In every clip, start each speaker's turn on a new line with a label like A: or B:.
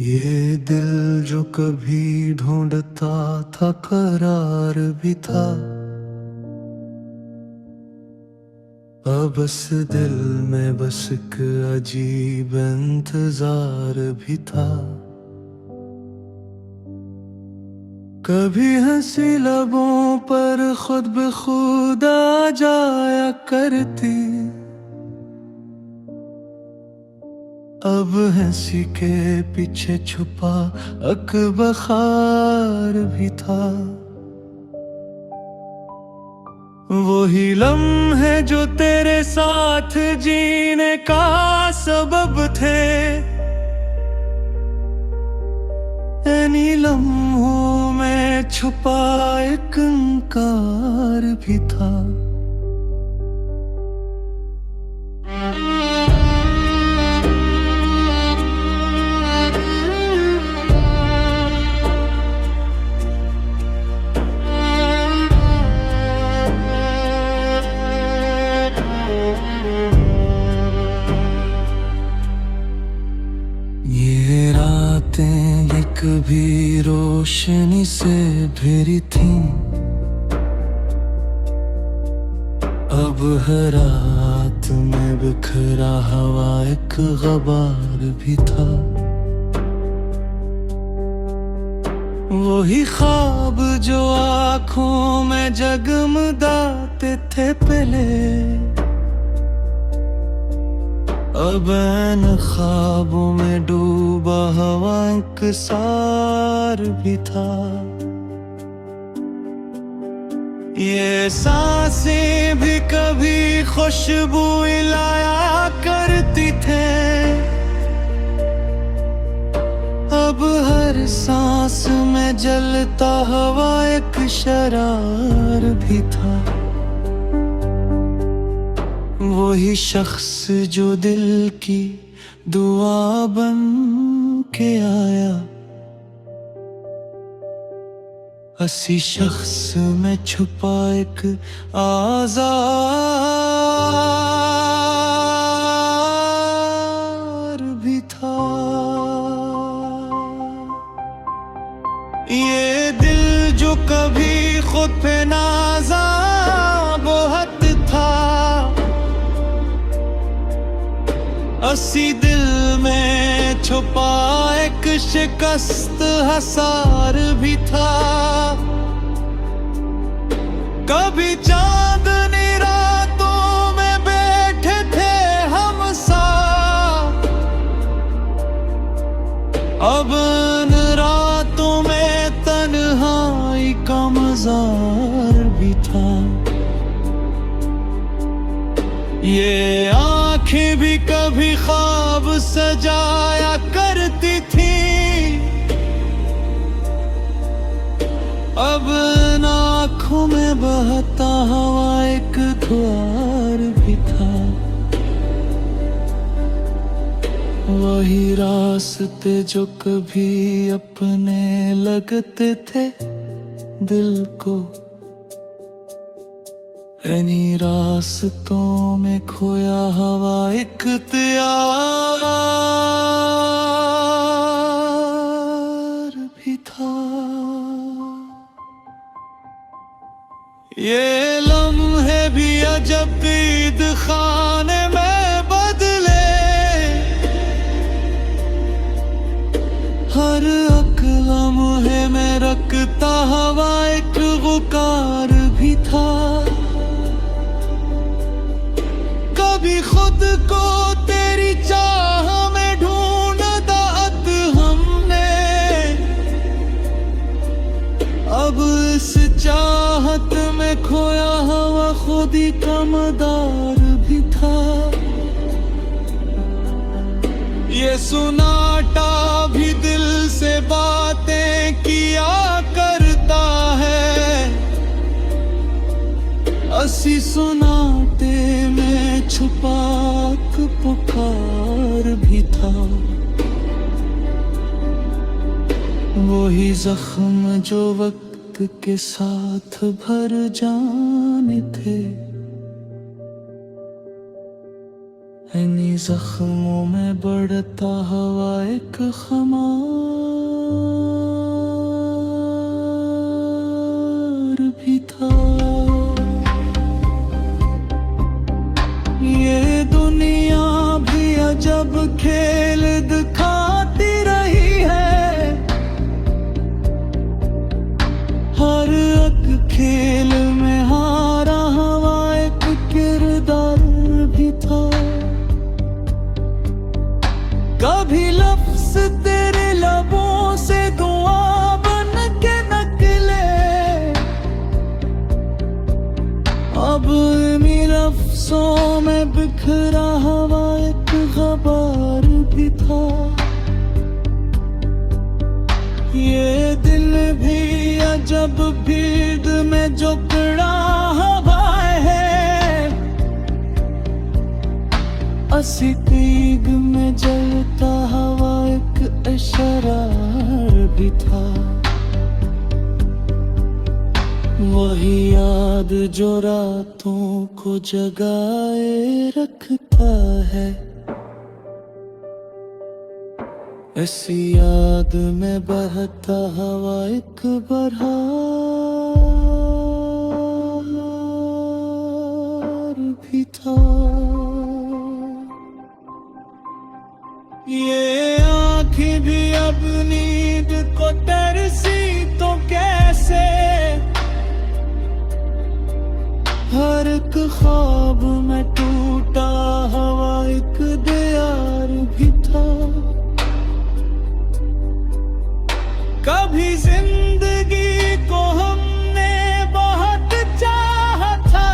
A: ये दिल जो कभी ढूंढता था करार भी था, अब इस दिल में बस एक अजीब इंतजार भी था। कभी हंसी लबों पर खुद ब खुद आ जाया करती, अब हंसी के पीछे छुपा अकबखार भी था। वही लम्हे जो तेरे साथ जीने का सबब थे, इन्हीं लम्हों में छुपा एक इंकार भी था। ये रातें ये कभी रोशनी से भरी थी, अब हर रात में बिखरा हवा एक गबार भी था। वही ख्वाब जो आँखों में जगमगाते थे पहले, अब इन ख्वाबों में डूबा हवा इंकसार भी था। ये सांसें भी कभी खुशबू लाया करती थे, अब हर सांस में जलता हवा एक शरार भी था। वही शख्स जो दिल की दुआ बन के आया, हसी शख्स में छुपा एक आज़ार भी था। ये दिल जो कभी खुद पे नाज़ा बहुत था, हसी दिल में छुपा एक शिकस्त हसार भी था। कभी चांदनी रातों में बैठे थे हम साथ, अब इन रातों में तन्हाई का मज़ार भी था। ये आँखें भी कभी ख्वाब सजाया करती थी, अब इन आँखों में बहता हवा एक द्वार भी था। वही रास्ते जो कभी अपने लगते थे दिल को, इन्हीं रास्तों में खोया हवा एक इख्तियार भी था। ये लम्हे भी अजब ईद खाने में बदले, हर एक लम्हे में रखता हवा एक गुकार भी था। कभी खुद को तेरी चाह में ढूंढा अत हमने, अब इस चाहत में खोया हवा खुद ही का मदार भी था। ये सुनाटा भी दिल से बातें किया करता है, हसी सुनाटे में छुपा पुकार भी था। वही जख्म जो वक्त के साथ भर जाने थे, इन्हीं जख्मों में बढ़ता हवा एक खमार भी था। ये दुनिया भी अजब खेल दिखाती रही है, हर एक खेल में हारा हुआ एक किरदार भी था। कभी लफ्ज़ तेरे लबों से दुआ बन के निकले, अब इन्हीं लफ्ज़ों में बिखरा हुआ एक ग़बार भी था। ये दिल भी अजब भीड़ में जुकड़ा हुआ है, असी तीग में जलता हवा एक इशरार भी था। वही याद जो रातों को जगाए रखता है, ऐसी याद में बहता हवा एक बहार भी था। ये आँखें भी अब नींद को तरसी तो कैसे, हर एक ख्वाब में टूटा हवा एक दीवार भी था। कभी जिंदगी को हमने बहुत चाहा था,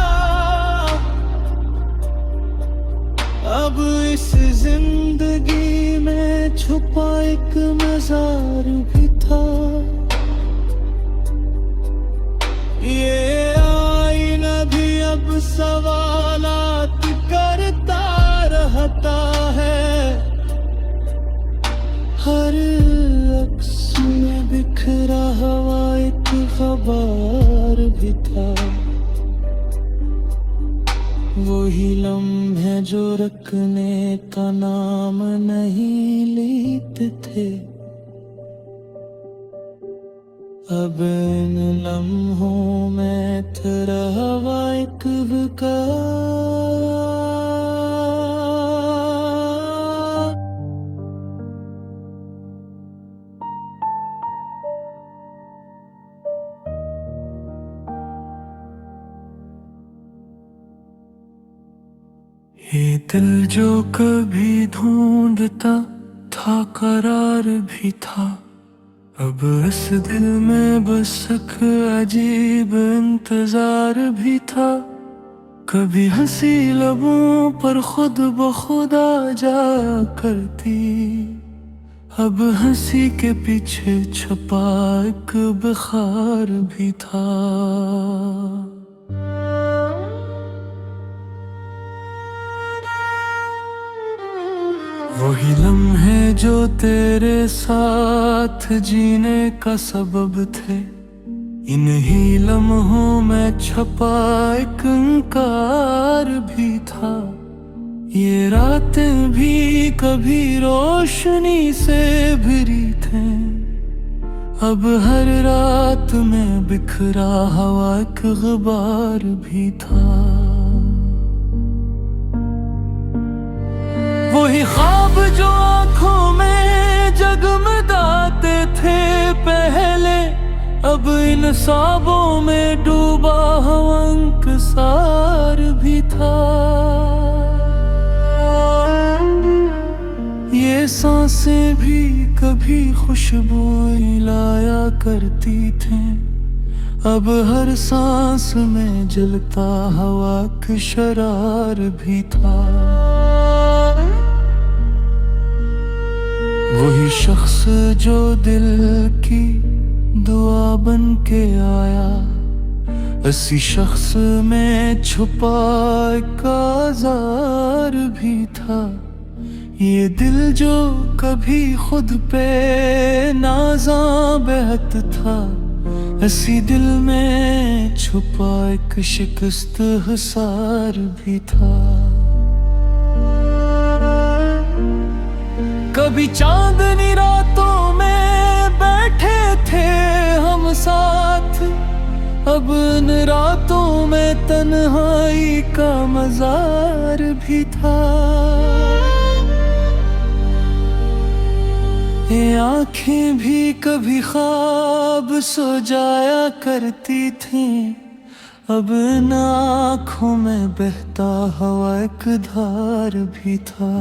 A: अब इस जिंदगी में छुपा एक मजार भी था। ये आईना भी अब सवालात करता रहता है, हर अक्स में बिखरा हुआ एक खबर भी था। वही लम्हे जो रखने का नाम नहीं लेते थे, अब इन लम्हों में तेरा हवा एक विकार। ये दिल जो कभी ढूंढता था करार भी था, अब इस दिल में बस एक अजीब इंतजार भी था। कभी हंसी लबों पर खुद ब खुद आ जा करती, अब हंसी के पीछे छुपा एक बुखार भी था। वही लम्हे जो तेरे साथ जीने का सबब थे, इन्हीं लम्हों में छपा एक इंकार भी था। ये रातें भी कभी रोशनी से भरी थी, अब हर रात में बिखरा हवा एक गुबार भी था। वही ख्वाब जो आँखों में जगमगाते थे पहले, अब इन ख्वाबों में डूबा हुआ इंकसार भी था। ये सांसें भी कभी खुशबू लाया करती थी, अब हर सांस में जलता हवा का शरार भी था। वही शख्स जो दिल की दुआ बन के आया, इसी शख्स में छुपा एक आज़ार भी था। ये दिल जो कभी खुद पे नाज़ां बहत था, इसी दिल में छुपा एक शिकस्त हिसार भी था। कभी चांदनी रातों में बैठे थे हम साथ, अब इन रातों में तन्हाई का मजार भी था। ये आंखें भी कभी ख्वाब सो जाया करती थीं, अब इन आँखों में बहता हवा एक धार भी था।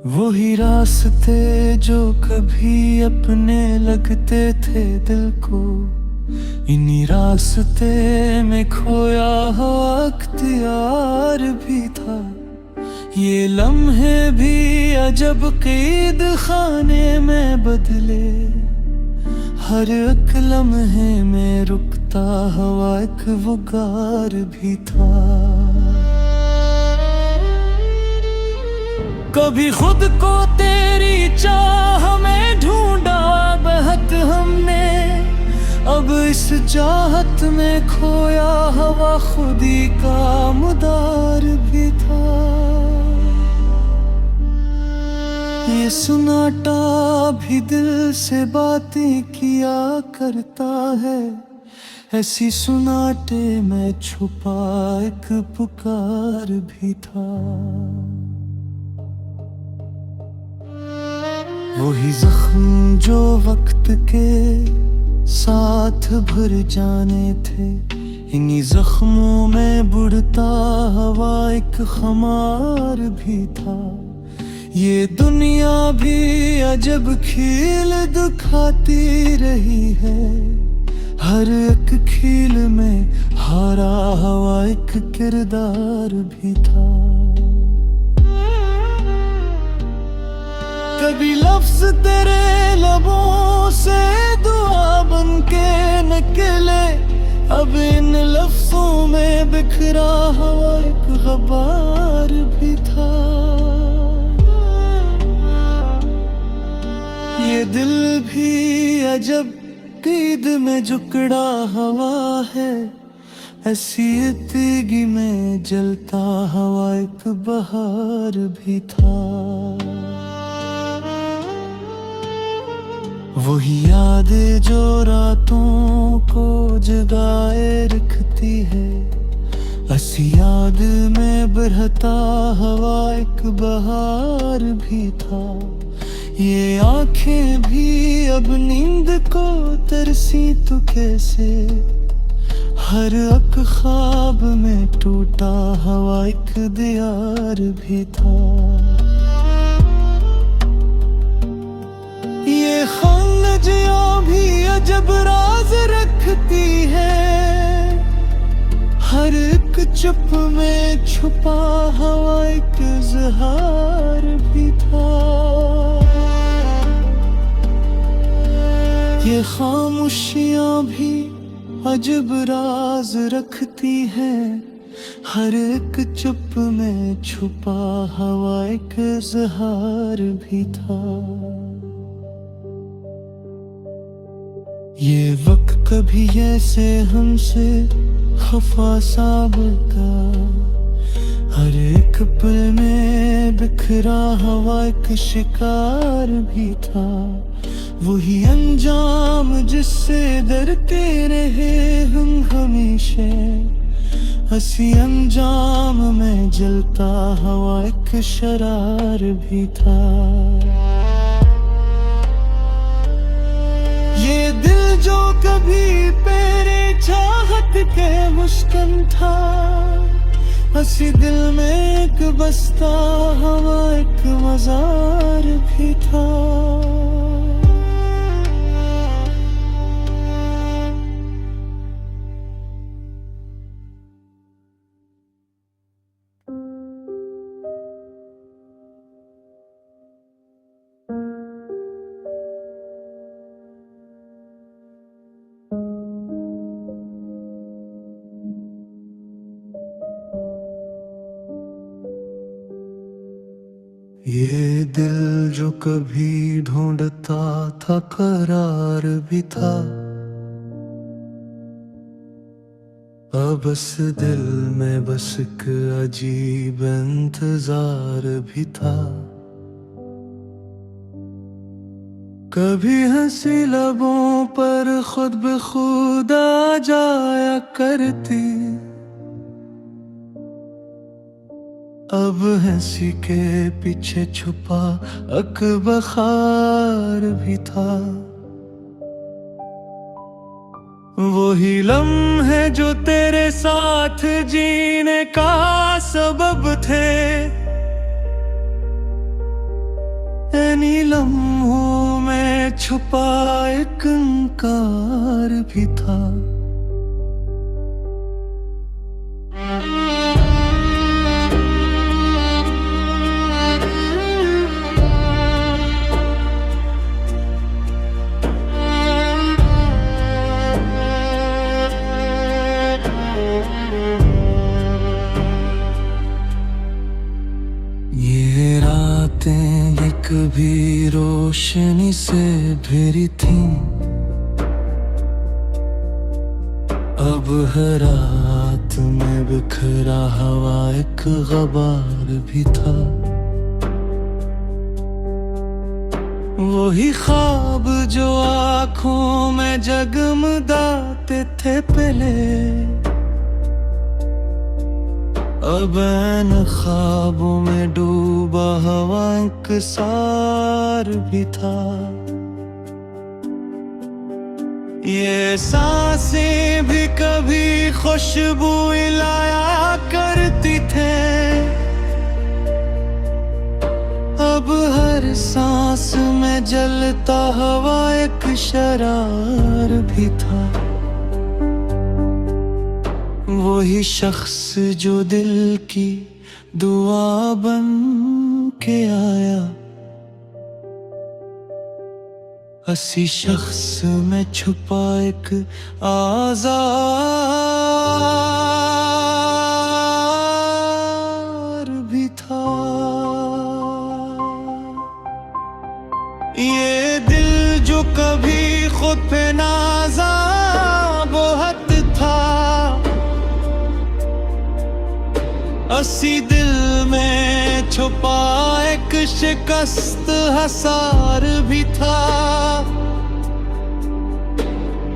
A: वही रास्ते जो कभी अपने लगते थे दिल को, इन्हीं रास्ते में खोया हुआ अख्तियार भी था। ये लम्हे भी अजब कैद खाने में बदले, हर एक लम्हे में रुकता हुआ एक वुगार भी था। कभी खुद को तेरी चाह में ढूंढा बहत हमने, अब इस चाहत में खोया हुआ खुदी का मुदार भी था। ये सुनाटा भी दिल से बातें किया करता है, ऐसी सुनाटे में छुपा एक पुकार भी था। वही जख्म जो वक्त के साथ भर जाने थे, इन्हीं जख्मों में बुढ़ता हवा एक खमार भी था। ये दुनिया भी अजब खील दिखाती रही है, हर एक खील में हारा हुआ एक किरदार भी था। कभी लफ्ज तेरे लबों से दुआ बन के निकले, अब इन लफ्जों में बिखरा हुआ एक गबार भी था। ये दिल भी अजब कैद में जुकड़ा हवा है, ऐसी इतगी में जलता हवा एक बहार भी था। वही यादें जो रातों को जगाए रखती है, ऐसी याद में बहता हवा एक बहार भी था। ये आंखें भी अब नींद को तरसी तो कैसे, हर एक ख्वाब में टूटा हवा एक दियार भी था। ये खानजियाँ भी अजब राज रखती है, हर एक चुप में छुपा हवा एक इज़हार भी था। ये खामोशियाँ भी अजब राज रखती है, हर एक चुप में छुपा हवा एक इज़हार भी था। ये वक्त कभी ऐसे हमसे खफा साबका, हर एक पल में बिखरा हवा एक शिकार भी था। वही अंजाम जिससे डरते रहे हम हमेशा, हंसी अंजाम में जलता हवा एक शरार भी था। ये दिल जो कभी तेरे चाहत के मुस्कान था, हंसी दिल में एक बसता हवा एक मजार भी था। ये दिल जो कभी ढूंढता था करार भी था, अब बस दिल में बस एक अजीब इंतजार भी था। कभी हंसी लबों पर खुद ब खुद आ जाया करती, अब हंसी के पीछे छुपा अकबखार भी था। वही लम्हे जो तेरे साथ जीने का सबब थे, इन्हीं लम्हों में छुपा एक इंकार भी था। ये रातें ये कभी रोशनी से भरी थी, अब हर रात में बिखरा हवा एक गबार भी था। वही ख्वाब जो आँखों में जगमगाते थे पहले, अब इन ख्वाबों में डूबा हवा इंकसार भी था। ये सांसें भी कभी खुशबू लाया करती थे, अब हर सांस में जलता हवा एक शरार भी था। वही शख्स जो दिल की दुआ बन के आया, हंसी शख्स में छुपा एक आज़ार भी था। ये दिल जो कभी खुद पे नाज़ा बहुत था, हंसी दिल में छुपा एक शिकस्त हसार भी था।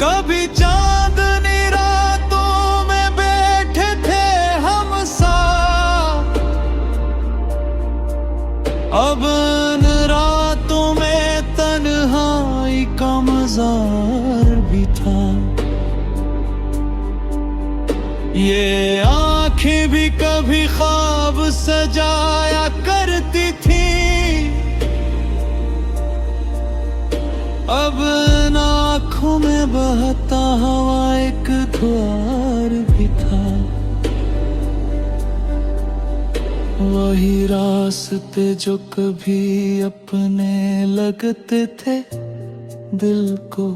A: कभी चांदनी रातों में बैठे थे हम साथ, अब इन रातों में तन्हाई का मज़ार भी था। ये आँखें भी कभी ख्वाब सजाया करती थी, अब इन आँखों में बहता हवा एक द्वार भी था। वही रास्ते जो कभी अपने लगते थे दिल को,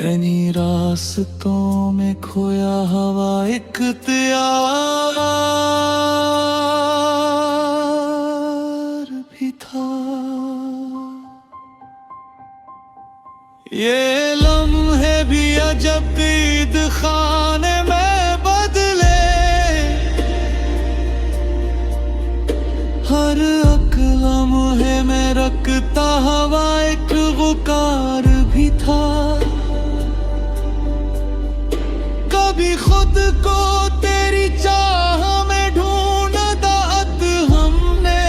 A: इन्हीं रास्तों में खोया हवा एक प्यार भी था। ये लम्हे भी अजब ईद खाने में बदले, हर एक लम्हे में रखता हवा एक गुकार भी था। कभी खुद को तेरी चाह में ढूंढा अत हमने,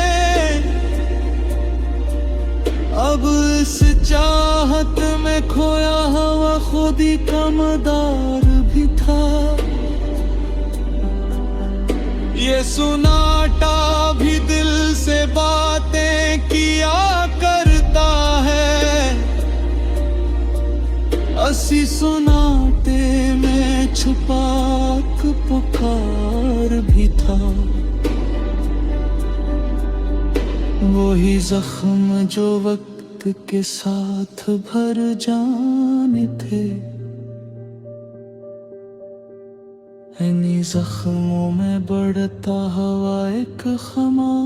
A: अब इस चाहत में खोया हवा खुद ही का मदार भी था। ये सुनाटा भी दिल से बातें किया करता है, हंसी सुनाटे में छुपा पुकार भी था। वही जख्म जो वक्त के साथ भर जाने थे, इन्हीं जख्मों में बढ़ता हवा एक खमार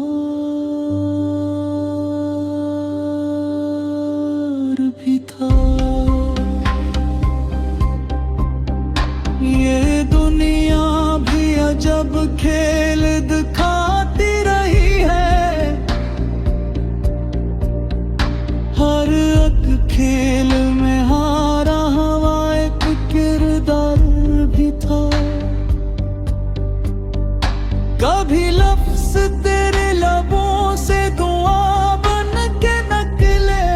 A: भी था। खेल दिखाती रही है। हर एक खेल में हारा हुआ एक किरदार भी था। कभी लफ्ज तेरे लबों से दुआ बन के निकले,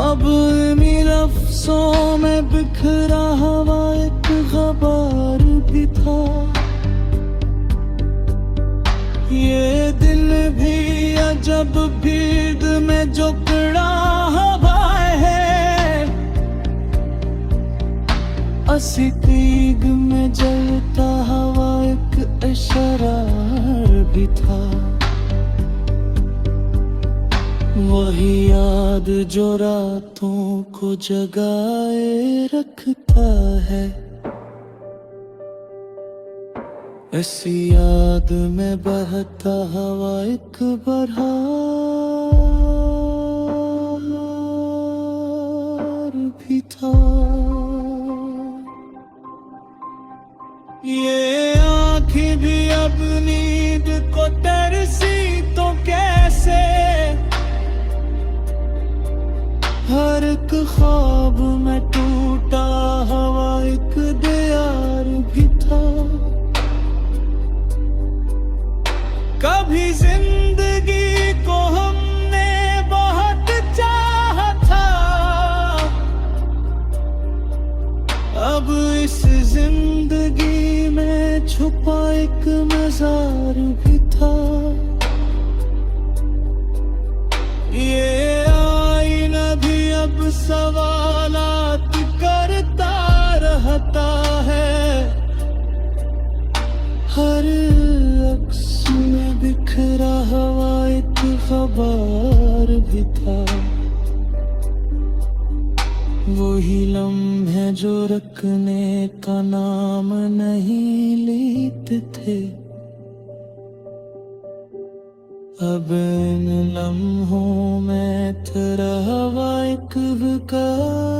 A: अब इन लफ्जों में बिखरा हुआ एक ग़बार भी था। ये दिल भी अजब भीड़ में जुकड़ा हुआ है, असीग में जलता हुआ एक इशरार भी था। वही याद जो रातों को जगाए रखता है, ऐसी याद में बहता हवा एक बहार भी था। ये आँखें भी अब नींद को तरसी तो कैसे, हर एक ख्वाब में टूटा हुआ एक दीवार भी था। कभी जिंदगी को हमने बहुत चाहा था, अब इस जिंदगी में छुपा एक मजार भी था। ये आईना भी अब सवालात करता रहता है, हर अक्स में बिखरा हुआ एक ख़बार भी था। वही लम्हे जो रखने का नाम नहीं लेते थे, अब इन लम्हों में तेरा हवा एक विकार।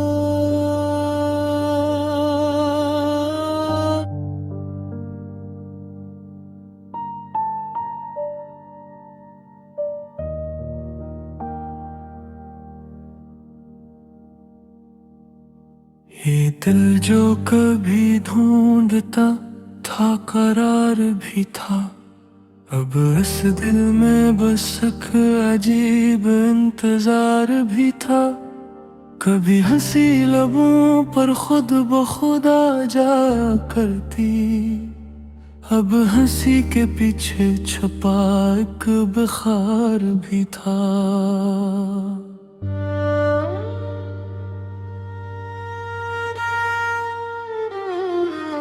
A: ये दिल जो कभी ढूंढता था करार भी था, अब इस दिल में बस एक अजीब इंतजार भी था। कभी हंसी लबों पर खुद ब खुद आ जाया करती, अब हंसी के पीछे छुपा एक बुखार भी था।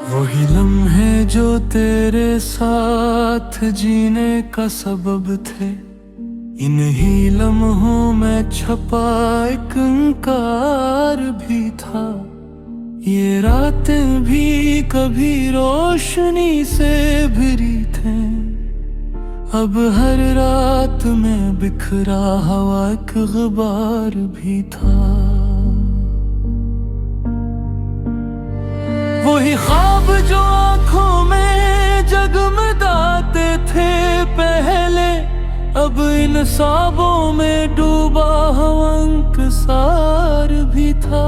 A: वही लम्हे जो तेरे साथ जीने का सबब थे, इन्हीं लम्हों में छपा एक इंकार भी था। ये रातें भी कभी रोशनी से भरी थे, अब हर रात में बिखरा हुआ एक ग़बार भी था। वही ख्वाब जो आँखों में जगमगाते थे पहले, अब इन ख्वाबों में डूबा हुआ इंकसार भी था।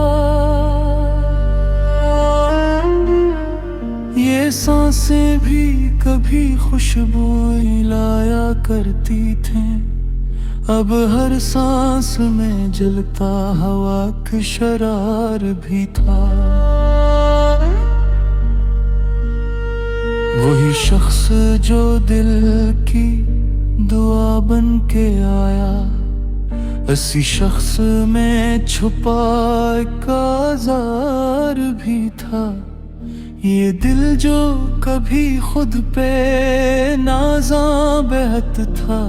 A: ये सांसें भी कभी खुशबू लाया करती थीं, अब हर सांस में जलता हुआ एक शरार भी था। वही शख्स जो दिल की दुआ बन के आया, इसी शख्स में छुपा एक आज़ार भी था। ये दिल जो कभी खुद पे नाज़ां बहत था,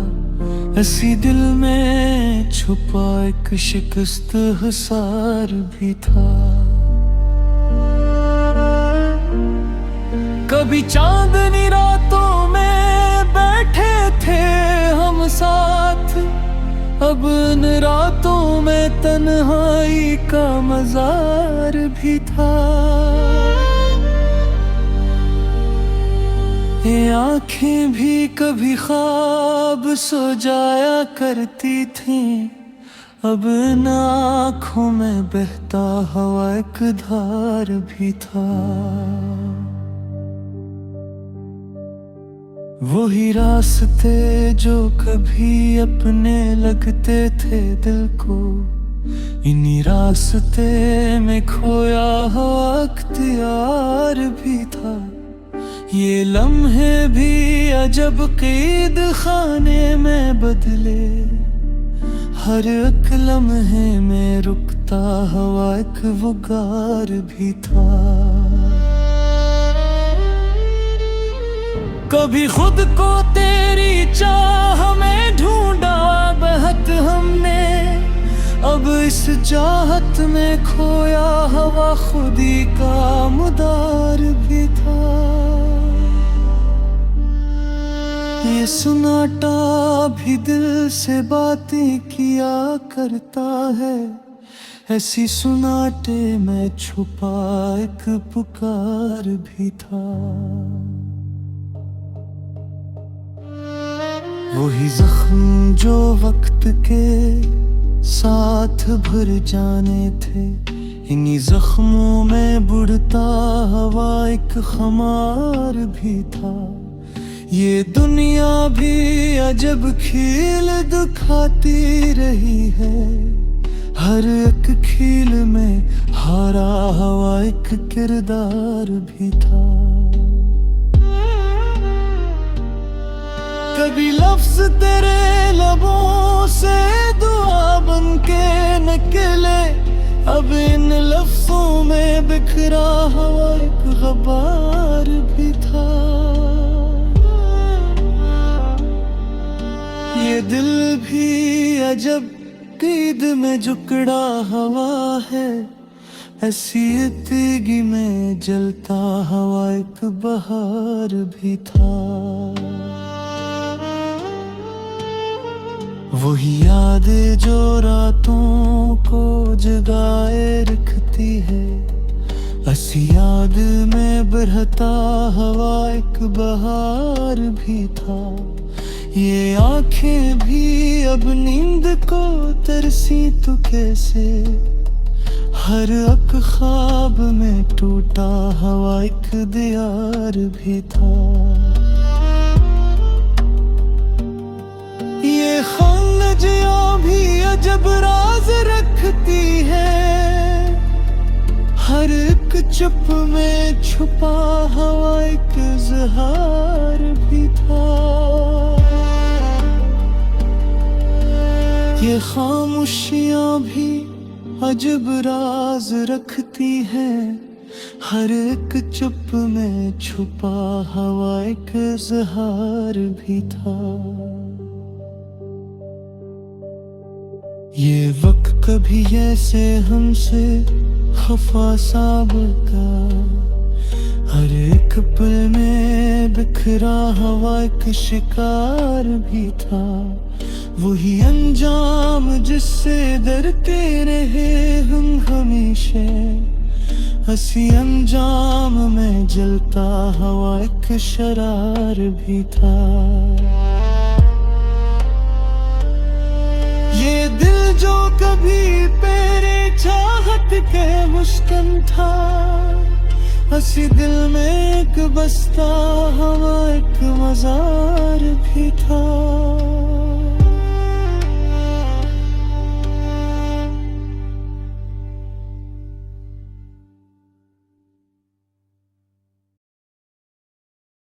A: इसी दिल में छुपा एक शिकस्त हिसार भी था। कभी चांदनी रातों में बैठे थे हम साथ, अब इन रातों में तन्हाई का मजार भी था। ये आंखें भी कभी ख्वाब सो जाया करती थी, अब इन आँखों में बहता हवा एक धार भी था। वही रास्ते जो कभी अपने लगते थे दिल को, इन्हीं रास्ते में खोया हुआ अख्तियार भी था। ये लम्हे भी अजब कैद खाने में बदले, हर एक लम्हे में रुकता हुआ एक वगार भी था। कभी खुद को तेरी चाह में ढूंढा बहत हमने, अब इस चाहत में खोया हवा खुदी का मुदार भी था। ये सुनाटा भी दिल से बातें किया करता है, ऐसी सुनाटे में छुपा एक पुकार भी था। वही जख्म जो वक्त के साथ भर जाने थे, इन्हीं जख्मों में बुढ़ता हवा एक खमार भी था। ये दुनिया भी अजब खील दिखाती रही है, हर एक खील में हारा हवा एक किरदार भी था। कभी लफ्ज तेरे लबों से दुआ बन के निकले, अब इन लफ्जों में बिखरा हुआ एक गबार भी था। ये दिल भी अजब कीद में जुकड़ा हवा है, ऐसी तीगी में जलता हवा एक बहार भी था। वही यादें जो रातों को जगाए रखती है, ऐसी याद में बहता हवा एक बहार भी था। ये आंखें भी अब नींद को तरसी तो कैसे, हर एक ख्वाब में टूटा हवा एक दियार भी था। ये खानजिया भी अजब राज रखती है, हर एक चुप में छुपा हवा एक इज़हार भी था। ये खामोशियां भी अजब राज रखती है, हर एक चुप में छुपा हवा एक इज़हार भी था। ये वक्त कभी ऐसे हमसे खफा साबित का, हर एक पल में बिखरा हवा एक शिकार भी था। वही अंजाम जिससे डरते रहे हम हमेशा, हंसी अंजाम में जलता हवा एक शरार भी था। ये दिल जो कभी तेरे चाहत के मुस्कान था, हंसी दिल में एक बसता हवा एक मजार भी था।